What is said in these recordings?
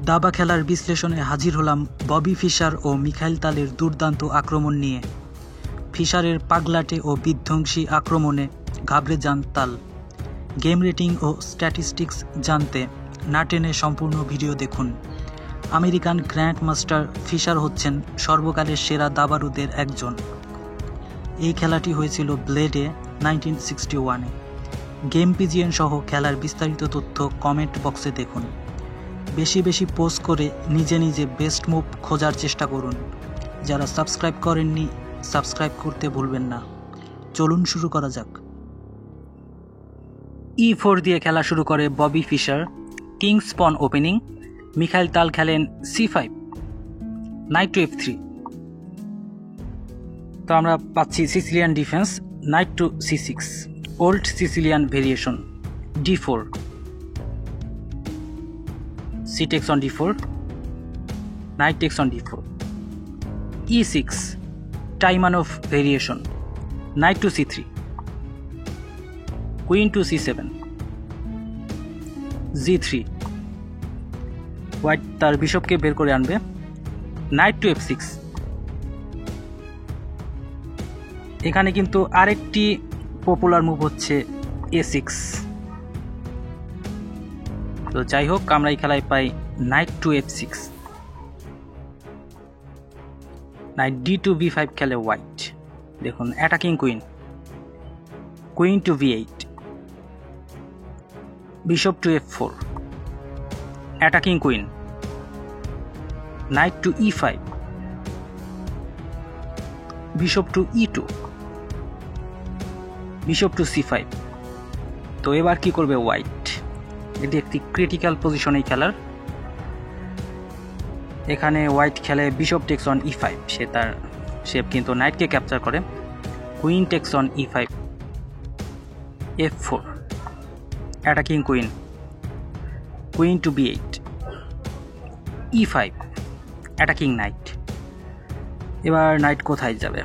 দাবা খেলার বিশ্লেষণে হাজির হলাম ববি ফিশার ও মিখাইল তালের দুর্দান্ত আক্রমণ নিয়ে। ফিশারের পাগলাটে ও বিধ্বংসী আক্রমণে ঘাবড়ে যান তাল। গেম রেটিং ও স্ট্যাটিস্টিক্স জানতে না টেনে সম্পূর্ণ ভিডিও দেখুন। আমেরিকান গ্র্যান্ড মাস্টার ফিশার হচ্ছেন সর্বকালের সেরা দাবাড়ুদের একজন। এই খেলাটি হয়েছিল ব্লেডে 1961-এ। গেম পিজিএন সহ খেলার বিস্তারিত তথ্য কমেন্ট বক্সে দেখুন। বেশি বেশি পোস্ট করে নিজে নিজে বেস্ট মুভ খোঁজার চেষ্টা করুন। যারা সাবস্ক্রাইব করেননি সাবস্ক্রাইব করতে ভুলবেন না। চলুন শুরু করা যাক। E4 দিয়ে খেলা শুরু করে Bobby Fischer. King's pawn opening. Mikhail Tal খেলেন C5, নাইট টু F3। তো আমরা পাচ্ছি Sicilian defence, knight to C6, old Sicilian variation, D4, C takes on D4, knight takes on D4, E6, Taimanov variation, knight to C3, queen to C7, Z3, white তার বিশপকে বের করে আনবে, night to F6। এখানে কিন্তু আরেকটি popular move হচ্ছে A6। তো যাই হোক, আমরা এই খেলায় পাই night to F6, night D2 B5 খেলে হোয়াইট। দেখুন attacking queen, queen to V8, bishop to F4, attacking queen, knight to E5, bishop to E2, bishop to C5। তো এবার কি করবে হোয়াইট? এটি একটি ক্রিটিক্যাল পজিশন এই খেলার। এখানে হোয়াইট খেলে বিশপ টেক্স অন E5, সে তার শেপ কিন্তু নাইটকে ক্যাপচার করে। Queen takes on E5, F4, attacking queen, queen to B8, E5, attacking knight. এবার নাইট কোথায় যাবে?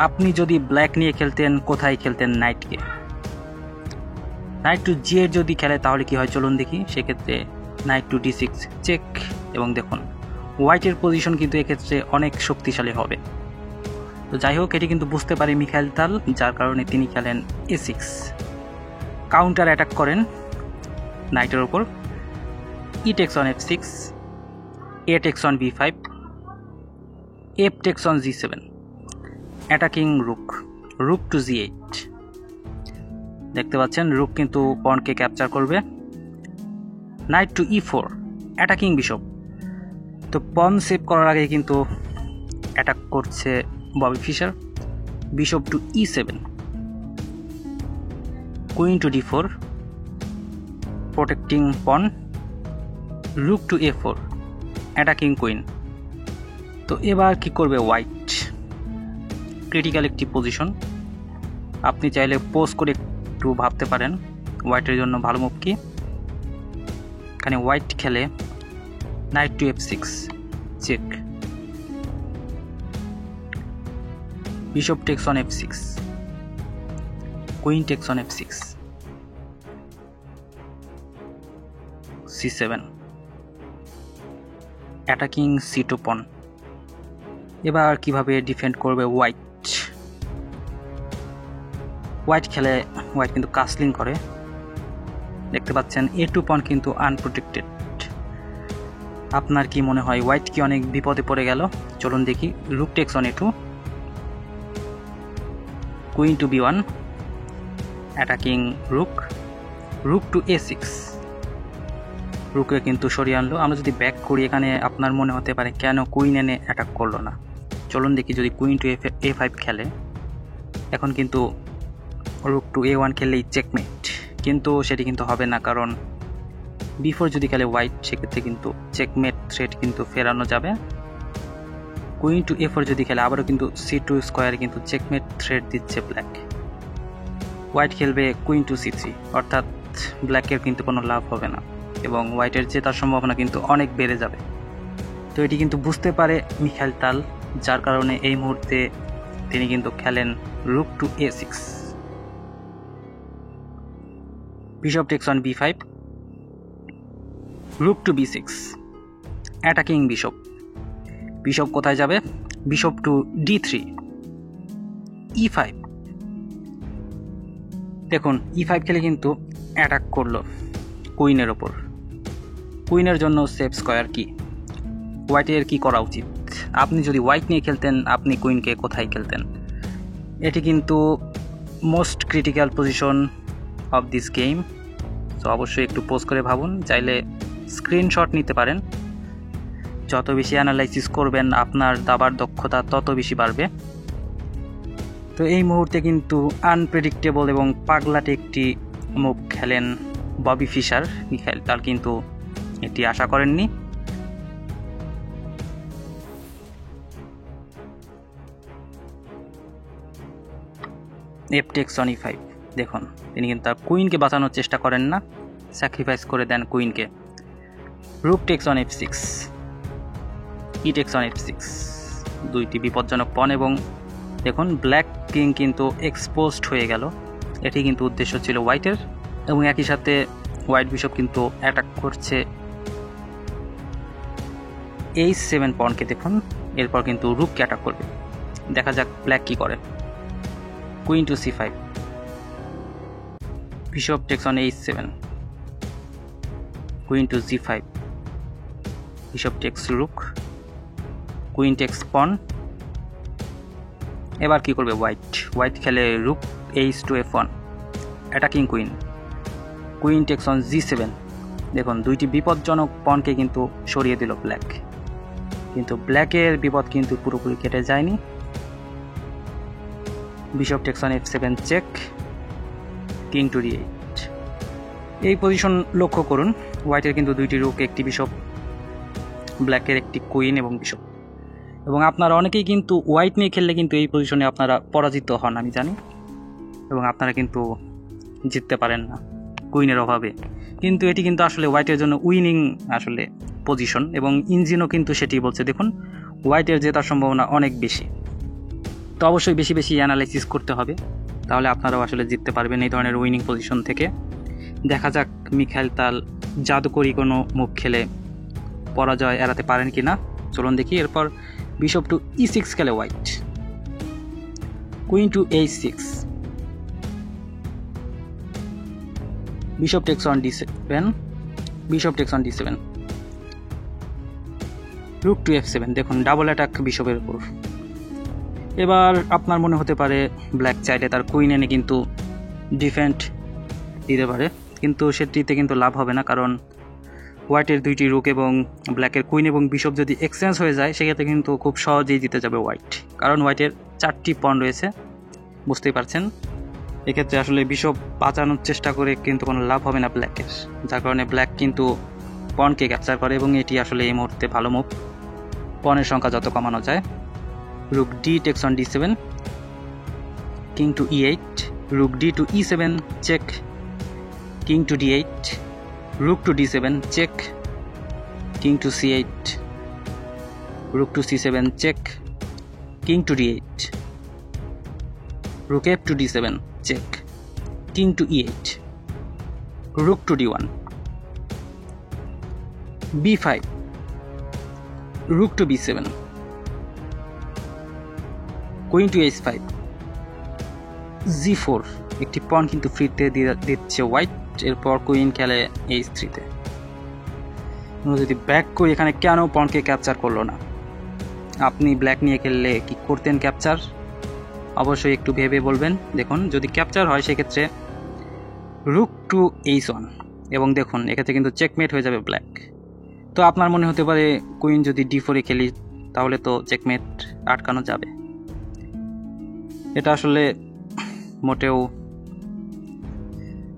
আপনি যদি ব্ল্যাক নিয়ে খেলতেন, কোথায় খেলতেন নাইটকে? নাইট টু G8 যদি খেলে তাহলে কি হয় চলুন দেখি। সেক্ষেত্রে নাইট টু D6 চেক, এবং দেখুন হোয়াইটের পজিশন কিন্তু এক্ষেত্রে অনেক শক্তিশালী হবে। তো যাই হোক, এটি কিন্তু বুঝতে পারে মিখাইল তাল, যার কারণে তিনি খেলেন A6, কাউন্টার অ্যাটাক করেন নাইটের ওপর। E takes on F6, A takes on B5, F takes on G7, attacking rook, rook to G8। দেখতে পাচ্ছেন রুক কিন্তু পনকে ক্যাপচার করবে। Knight to E4, attacking bishop. তো পন সেভ করার আগে কিন্তু অ্যাটাক করছে Bobby Fischer. Bishop to E7, queen to D4, protecting pawn, rook two A4, attacking queen. তো এবার কি করবে হোয়াইট? ক্রিটিক্যাল একটি পজিশন। আপনি চাইলে পোজ করে একটু ভাবতে পারেন হোয়াইটের জন্য ভালো মুভ কি। এখানে হোয়াইট খেলে knight to F6 check, bishop takes on F6, queen takes on F6, C7, attacking C2 pawn. এবার কিভাবে ডিফেন্ড করবে হোয়াইট? হোয়াইট খেলে, হোয়াইট কিন্তু কাসলিং করে। দেখতে পাচ্ছেন A2 পন কিন্তু আনপ্রোটেক্টেড। আপনার কি মনে হয় হোয়াইট কি অনেক বিপদে পড়ে গেল? চলুন দেখি। Rook takes on A2, queen to B1, attacking rook, rook to A6, রুকে কিন্তু সরিয়ে আনলো। আমরা যদি ব্যাক করি, এখানে আপনার মনে হতে পারে কেন কুইন এনে অ্যাটাক করলো না। চলুন দেখি, যদি কুইন টু A5 খেলে, এখন কিন্তু রুক টু A1 খেললেই চেকমেট, কিন্তু সেটি কিন্তু হবে না, কারণ B4 যদি খেলে হোয়াইট, সেক্ষেত্রে কিন্তু চেকমেট থ্রেট কিন্তু ফেরানো যাবে। কুইন টু A4 যদি খেলে আবারও কিন্তু C2 স্কোয়ারে কিন্তু চেকমেট থ্রেট দিচ্ছে ব্ল্যাক। হোয়াইট খেলবে কুইন টু C3, অর্থাৎ ব্ল্যাকের কিন্তু কোনো লাভ হবে না এবং হোয়াইটের জেতার সম্ভাবনা কিন্তু অনেক বেড়ে যাবে। তো এটি কিন্তু বুঝতে পারে মিখাইল তাল, যার কারণে এই মুহূর্তে তিনি কিন্তু খেলেন rook to A6, bishop takes on B5, rook to B6, attacking bishop. Bishop কোথায় যাবে? Bishop to d3, e5। দেখুন e5 খেলে কিন্তু অ্যাটাক করলো কুইনের ওপর। কুইনের জন্য সেফ স্কোয়ার কি? হোয়াইটের কি করা উচিত? আপনি যদি হোয়াইট নিয়ে খেলতেন, আপনি কুইনকে কোথায় খেলতেন? এটি কিন্তু most critical position of this game. তো অবশ্যই একটু পোজ করে ভাবুন, চাইলে স্ক্রিনশট নিতে পারেন। যত বেশি অ্যানালাইসিস করবেন আপনার দাবার দক্ষতা তত বেশি বাড়বে। তো এই মুহূর্তে কিন্তু আনপ্রেডিক্টেবল এবং পাগলাটে একটি মুভ খেলেন ববি ফিশার। মিখাইল তাল কিন্তু এটি আশা করেননি। F takes on e5। দেখুন তিনি কিন্তু তার কুইনকে বাঁচানোর চেষ্টা করেন না, স্যাক্রিফাইস করে দেন কুইনকে। Rook takes on f6, E takes on f6, দুইটি বিপজ্জনক পণ। এবং দেখুন ব্ল্যাক কিং কিন্তু এক্সপোজড হয়ে গেল। এটি কিন্তু উদ্দেশ্য ছিল হোয়াইটের, এবং একই সাথে হোয়াইট বিশপ কিন্তু অ্যাটাক করছে h7 পণকে। দেখুন এরপর কিন্তু রুককে অ্যাটাক করবে। দেখা যাক ব্ল্যাক কি করে। Queen to c5, bishop takes on h7, queen to g5, bishop takes rook, queen takes pawn. এবার কি করবে হোয়াইট? হোয়াইট খেলে rook h2 f1, attacking queen, queen takes on g7। দেখুন দুইটি বিপজ্জনক পণকে কিন্তু সরিয়ে দিল ব্ল্যাক, কিন্তু ব্ল্যাকের বিপদ কিন্তু পুরোপুরি কেটে যায়নি। Bishop takes on f7 check, king to d8। এই পজিশন লক্ষ্য করুন, হোয়াইটের কিন্তু দুইটি রুক, একটি বিশপ, ব্ল্যাকের একটি কুইন এবং বিশপ। এবং আপনারা অনেকেই কিন্তু হোয়াইট নিয়ে খেললে কিন্তু এই পজিশনে আপনারা পরাজিত হন, আমি জানি, এবং আপনারা কিন্তু জিততে পারেন না কুইনের অভাবে। কিন্তু এটি কিন্তু আসলে হোয়াইটের জন্য উইনিং আসলে পজিশন, এবং ইঞ্জিনও কিন্তু সেটি বলছে। দেখুন হোয়াইটের জেতার সম্ভাবনা অনেক বেশি। তো অবশ্যই বেশি বেশি অ্যানালাইসিস করতে হবে, তাহলে আপনারাও আসলে জিততে পারবেন এই ধরনের উইনিং পজিশন থেকে। দেখা যাক মিখাইল তাল জাদুকরি কোনো মুভ খেলে পরাজয় এড়াতে পারেন কি না, চলুন দেখি। এরপর বিশপ টু e6 খেলে white, queen to h6, bishop takes on d7, bishop takes on d7, rook to f7। দেখুন ডাবল অ্যাটাক বিশপের উপর। এবার আপনার মনে হতে পারে ব্ল্যাক চাইলে তার কুইন এনে কিন্তু ডিফেন্ড দিতে পারে, কিন্তু সেটিতে কিন্তু লাভ হবে না, কারণ হোয়াইটের দুইটি রুক এবং ব্ল্যাকের কুইন এবং বিশপ যদি এক্সচেঞ্জ হয়ে যায় সেক্ষেত্রে কিন্তু খুব সহজেই জিতে যাবে হোয়াইট, কারণ হোয়াইটের 4টি পণ রয়েছে, বুঝতেই পারছেন। এক্ষেত্রে আসলে বিশপ বাঁচানোর চেষ্টা করে কিন্তু কোনো লাভ হবে না ব্ল্যাকের, যার কারণে ব্ল্যাক কিন্তু পণকে ক্যাপচার করে, এবং এটি আসলে এই মুহূর্তে ভালো মুভ। পণের সংখ্যা যত কমানো যায়। Rook D takes on d7, king to e8, rook D to e7 check, king to d8, rook to d7 check, king to c8, rook to c7 check, king to d8, rook f to d7 check, king to e8, rook to d1, b5, rook to b7, queen to h5, g4। একটি পণ কিন্তু ফ্রিতে দিচ্ছে white. এরপর queen খেলে h3-তে। যদি back করি, এখানে কেন পণকে ক্যাপচার করলো না? আপনি ব্ল্যাক নিয়ে খেললে কি করতেন ক্যাপচার? অবশ্যই একটু ভেবে বলবেন। দেখুন যদি ক্যাপচার হয় সেক্ষেত্রে রুক টু h1, এবং দেখুন এক্ষেত্রে কিন্তু চেকমেট হয়ে যাবে ব্ল্যাক। তো আপনার মনে হতে পারে কুইন যদি d4-এ খেলি তাহলে তো চেকমেট আটকানো যাবে। এটা আসলে মোটেও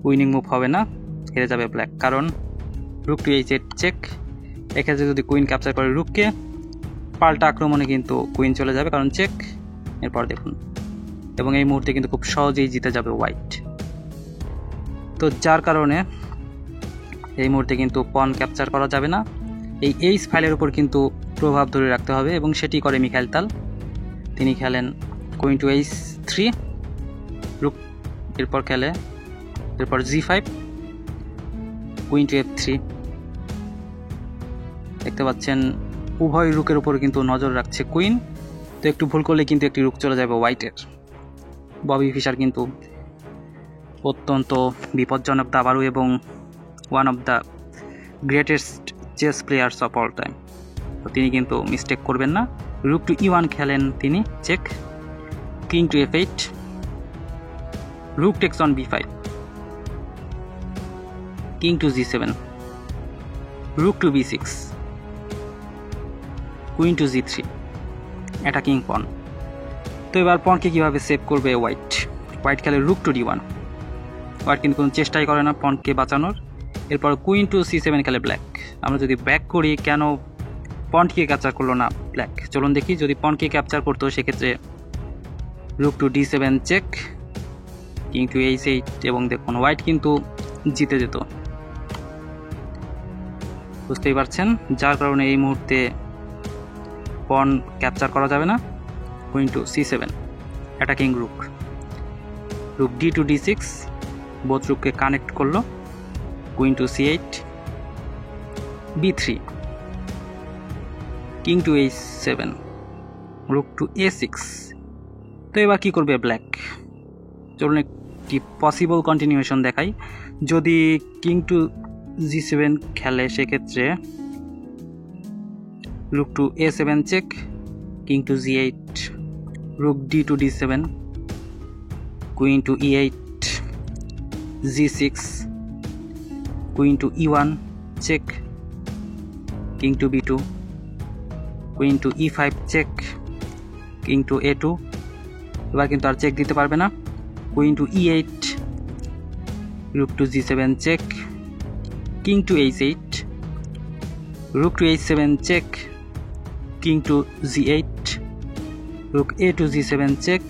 উইনিং মুভ হবে না, হেরে যাবে ব্ল্যাক, কারণ রুক টু h8 চেক। এক্ষেত্রে যদি কুইন ক্যাপচার করে রুককে, পাল্টা আক্রমণে কিন্তু কুইন চলে যাবে, কারণ চেক। এরপর দেখুন, এবং এই মুহূর্তে কিন্তু খুব সহজেই জিতে যাবে হোয়াইট। তো যার কারণে এই মুহূর্তে কিন্তু পণ ক্যাপচার করা যাবে না। এই এইচ ফাইলের উপর কিন্তু প্রভাব ধরে রাখতে হবে, এবং সেটি করে মিখাইল তাল। তিনি খেলেন কুইন টু h3, রুক, এরপর খেলে এরপর g5, কুইন টু f3। দেখতে দেখতে পাচ্ছেন উভয় রুকের উপর কিন্তু নজর রাখছে কুইন। তো একটু ভুল করলে কিন্তু একটি রুক চলে যাবে হোয়াইটের। ববি ফিশার কিন্তু অত্যন্ত বিপজ্জনক দাবাড়ু এবং one of the greatest chess players of all time. তো তিনি কিন্তু মিস্টেক করবেন না। রুক টু E1 খেলেন তিনি, check. King to F8, rook takes on B5, king to G7, rook to B6, queen to G3, attacking pawn. তো এবার পনকে কীভাবে সেভ করবে হোয়াইট খেলে রুক টু D1। হোয়াইট কিন্তু কোনো চেষ্টাই করে না পনকে বাঁচানোর। এরপর কুইন টু C7 খেলে ব্ল্যাক। আমরা যদি ব্যাক করি, কেন পনকে ক্যাপচার করলো না ব্ল্যাক? চলুন দেখি। যদি পনকে ক্যাপচার করতো সেক্ষেত্রে rook to D7 check, king to H8, এবং দেখুন হোয়াইট কিন্তু জিতে যেত, বুঝতেই পারছেন। যার কারণে এই মুহূর্তে পন ক্যাপচার করা যাবে না। Queen to C7, attacking rook D to D6, both রুককে কানেক্ট করলো। Queen to C8, B3, king to H7, rook to A6। তো এবার কী করবে ব্ল্যাক? চলুন একটি পসিবল কন্টিনিউয়েশন দেখাই। যদি কিং টু G7 খেলে সেক্ষেত্রে rook to A7 check, king to G8, rook D to D7, queen to E8, G6, queen to E1 check, king to B2, queen to E5 check, king to A2। এবার কিন্তু আর check দিতে পারবে না। Queen to E8, rook to G7 check, king to H8, rook to H7 check, king to G8, rook A to G7 check,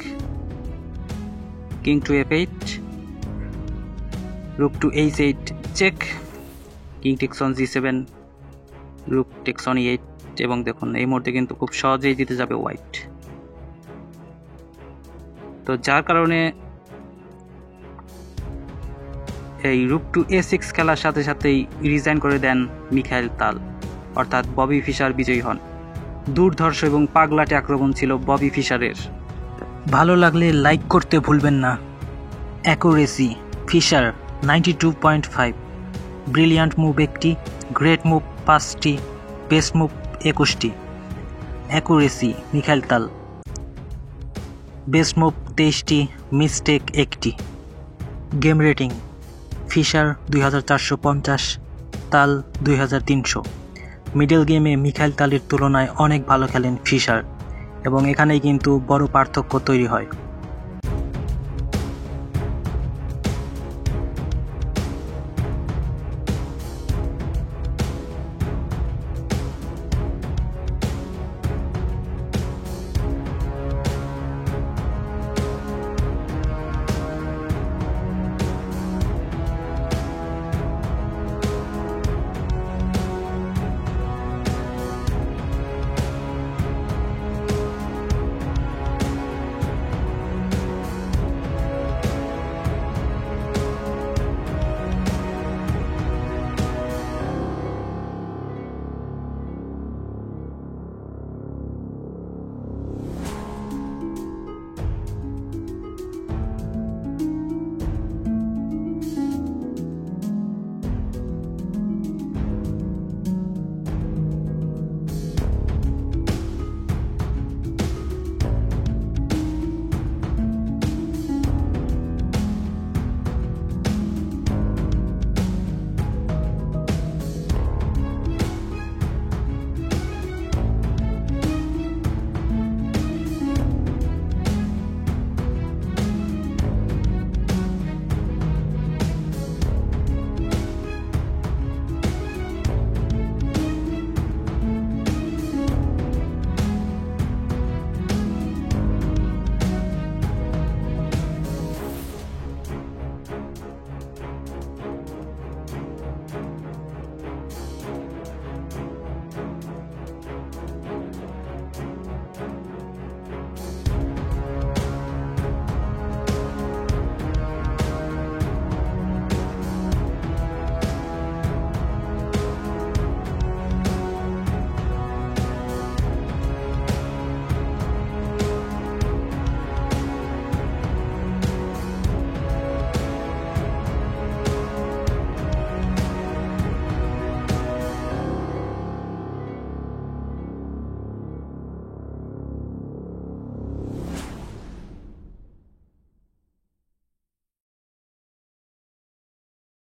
king to F8, rook to H8 check, king text on G7, rook takes on E8। এবং দেখুন এই মুহূর্তে কিন্তু খুব সহজেই জিতে যাবে white. তো যার কারণে এই রুক টু A6 খেলার সাথে সাথেই রিজাইন করে দেন মিখাইল তাল, অর্থাৎ ববি ফিশার বিজয়ী হন। দুর্ধর্ষ এবং পাগলাটে আক্রমণ ছিল ববি ফিশারের। ভালো লাগলে লাইক করতে ভুলবেন না। অ্যাকুরেসি ফিশার 92.5, ব্রিলিয়ান্ট মুভ 1টি, গ্রেট মুভ 5টি, বেস্ট মুভ 21টি। Accuracy Mikhail Tal, best move 23টি, মিস্টেক 1টি। Game rating Fischer 2450, Tal 2300। Middle গেমে মিখাইল তালের তুলনায় অনেক ভালো খেলেন ফিশার, এবং এখানেই কিন্তু বড় পার্থক্য তৈরি হয়।